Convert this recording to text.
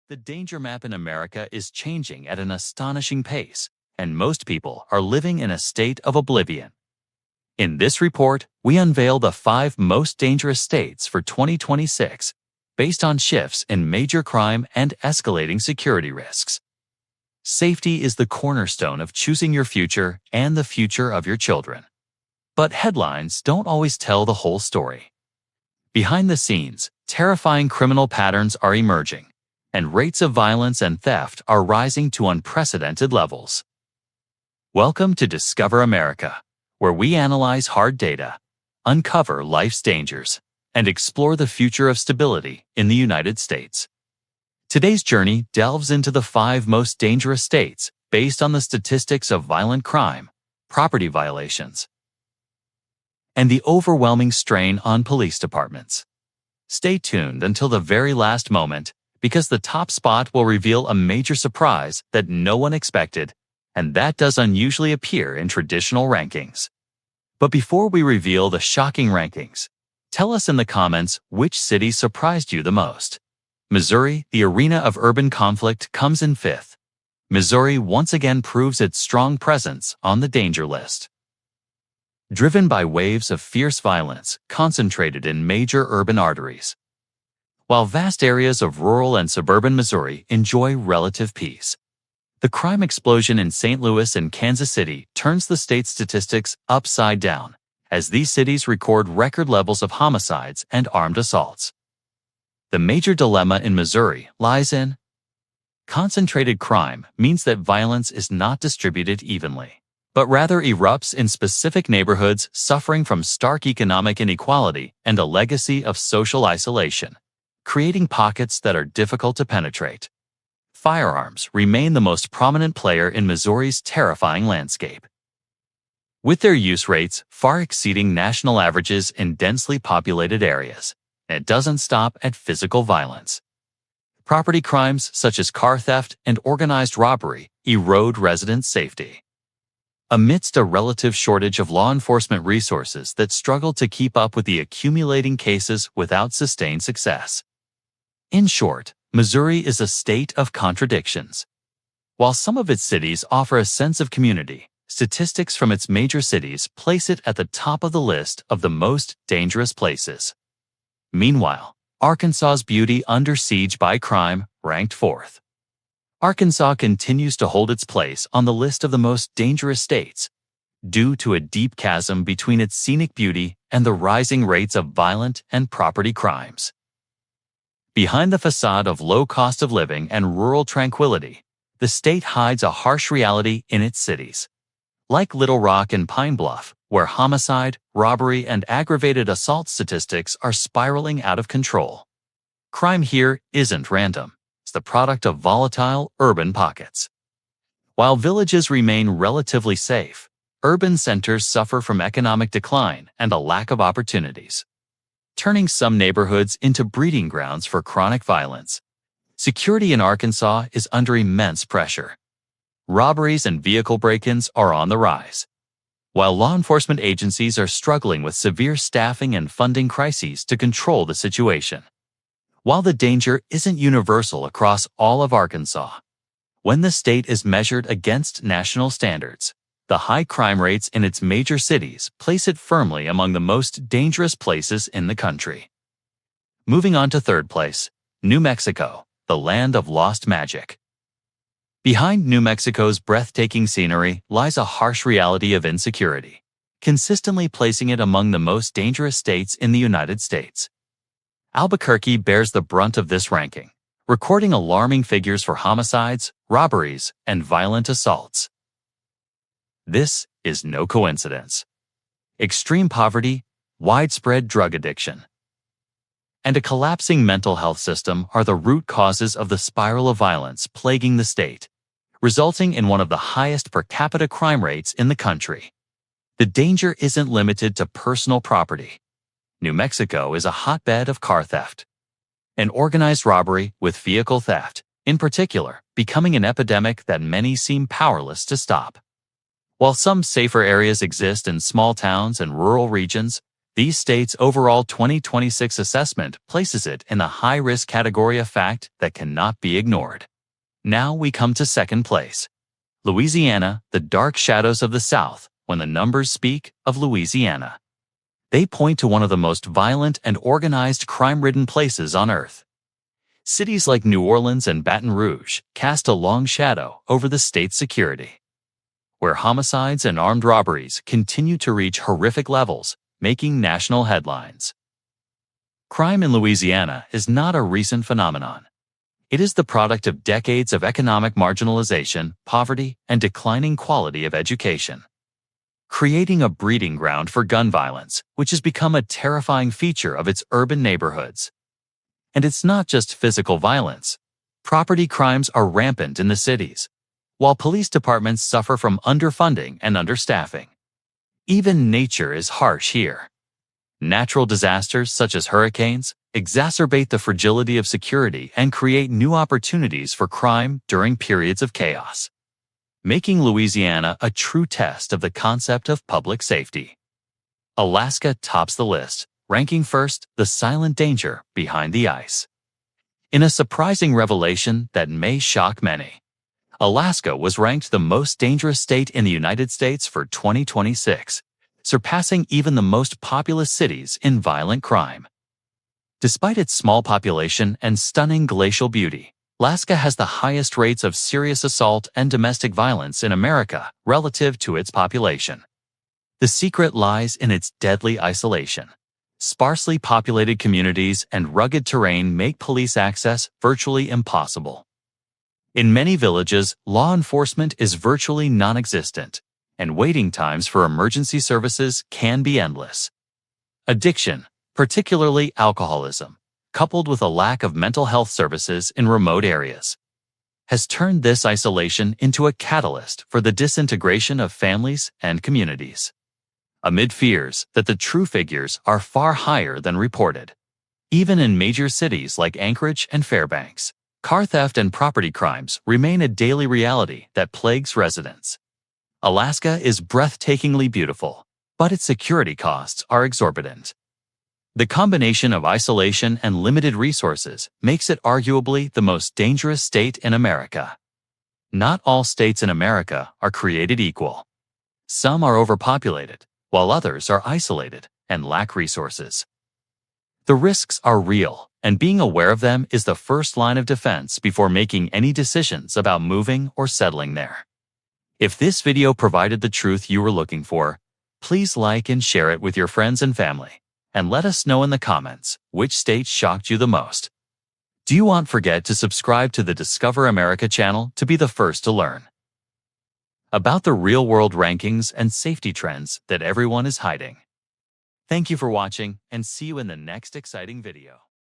The danger map in America is changing at an astonishing pace, and most people are living in a state of oblivion. In this report, we unveil the 5 most dangerous states for 2026, based on shifts in major crime and escalating security risks. Safety is the cornerstone of choosing your future and the future of your children. But headlines don't always tell the whole story. Behind the scenes, terrifying criminal patterns are emerging, and rates of violence and theft are rising to unprecedented levels. Welcome to Discover America, where we analyze hard data, uncover life's dangers, and explore the future of stability in the United States. Today's journey delves into the 5 most dangerous states based on the statistics of violent crime, property violations, and the overwhelming strain on police departments. Stay tuned until the very last moment, because the top spot will reveal a major surprise that no one expected, and that does unusually appear in traditional rankings. But before we reveal the shocking rankings, tell us in the comments which city surprised you the most. Missouri, the arena of urban conflict, comes in 5th. Missouri once again proves its strong presence on the danger list. Driven by waves of fierce violence concentrated in major urban arteries, while vast areas of rural and suburban Missouri enjoy relative peace, the crime explosion in St. Louis and Kansas City turns the state's statistics upside down, as these cities record record levels of homicides and armed assaults. The major dilemma in Missouri lies in concentrated crime means that violence is not distributed evenly, but rather erupts in specific neighborhoods suffering from stark economic inequality and a legacy of social isolation, creating pockets that are difficult to penetrate. Firearms remain the most prominent player in Missouri's terrifying landscape, with their use rates far exceeding national averages in densely populated areas. It doesn't stop at physical violence. Property crimes such as car theft and organized robbery erode residents' safety, amidst a relative shortage of law enforcement resources that struggle to keep up with the accumulating cases without sustained success. In short, Missouri is a state of contradictions. While some of its cities offer a sense of community, statistics from its major cities place it at the top of the list of the most dangerous places. Meanwhile, Arkansas's beauty under siege by crime ranked 4th. Arkansas continues to hold its place on the list of the most dangerous states, due to a deep chasm between its scenic beauty and the rising rates of violent and property crimes. Behind the facade of low cost of living and rural tranquility, the state hides a harsh reality in its cities. Like Little Rock and Pine Bluff, where homicide, robbery, and aggravated assault statistics are spiraling out of control. Crime here isn't random. It's the product of volatile urban pockets. While villages remain relatively safe, urban centers suffer from economic decline and a lack of opportunities, turning some neighborhoods into breeding grounds for chronic violence. Security in Arkansas is under immense pressure. Robberies and vehicle break-ins are on the rise, while law enforcement agencies are struggling with severe staffing and funding crises to control the situation. While the danger isn't universal across all of Arkansas, when the state is measured against national standards, the high crime rates in its major cities place it firmly among the most dangerous places in the country. Moving on to 3rd place, New Mexico, the land of lost magic. Behind New Mexico's breathtaking scenery lies a harsh reality of insecurity, consistently placing it among the most dangerous states in the United States. Albuquerque bears the brunt of this ranking, recording alarming figures for homicides, robberies, and violent assaults. This is no coincidence. Extreme poverty, widespread drug addiction, and a collapsing mental health system are the root causes of the spiral of violence plaguing the state, resulting in one of the highest per capita crime rates in the country. The danger isn't limited to personal property. New Mexico is a hotbed of car theft and organized robbery, with vehicle theft, in particular, becoming an epidemic that many seem powerless to stop. While some safer areas exist in small towns and rural regions, These states' overall 2026 assessment places it in the high-risk category, a fact that cannot be ignored. Now we come to second place. Louisiana, the dark shadows of the South. When the numbers speak of Louisiana, they point to one of the most violent and organized crime-ridden places on Earth. Cities like New Orleans and Baton Rouge cast a long shadow over the state's security, where homicides and armed robberies continue to reach horrific levels, making national headlines. Crime in Louisiana is not a recent phenomenon. It is the product of decades of economic marginalization, poverty, and declining quality of education, creating a breeding ground for gun violence, which has become a terrifying feature of its urban neighborhoods. And it's not just physical violence. Property crimes are rampant in the cities, while police departments suffer from underfunding and understaffing. Even nature is harsh here. Natural disasters such as hurricanes exacerbate the fragility of security and create new opportunities for crime during periods of chaos, making Louisiana a true test of the concept of public safety. Alaska tops the list, ranking first, the silent danger behind the ice. In a surprising revelation that may shock many, Alaska was ranked the most dangerous state in the United States for 2026, surpassing even the most populous cities in violent crime. Despite its small population and stunning glacial beauty, Alaska has the highest rates of serious assault and domestic violence in America relative to its population. The secret lies in its deadly isolation. Sparsely populated communities and rugged terrain make police access virtually impossible. In many villages, law enforcement is virtually non-existent, and waiting times for emergency services can be endless. Addiction, particularly alcoholism, coupled with a lack of mental health services in remote areas, has turned this isolation into a catalyst for the disintegration of families and communities. Amid fears that the true figures are far higher than reported, even in major cities like Anchorage and Fairbanks, car theft and property crimes remain a daily reality that plagues residents. Alaska is breathtakingly beautiful, but its security costs are exorbitant. The combination of isolation and limited resources makes it arguably the most dangerous state in America. Not all states in America are created equal. Some are overpopulated, while others are isolated and lack resources. The risks are real, and being aware of them is the first line of defense before making any decisions about moving or settling there. If this video provided the truth you were looking for, please like and share it with your friends and family, and let us know in the comments which state shocked you the most. Do not forget to subscribe to the Discover America channel to be the first to learn about the real-world rankings and safety trends that everyone is hiding. Thank you for watching, and see you in the next exciting video.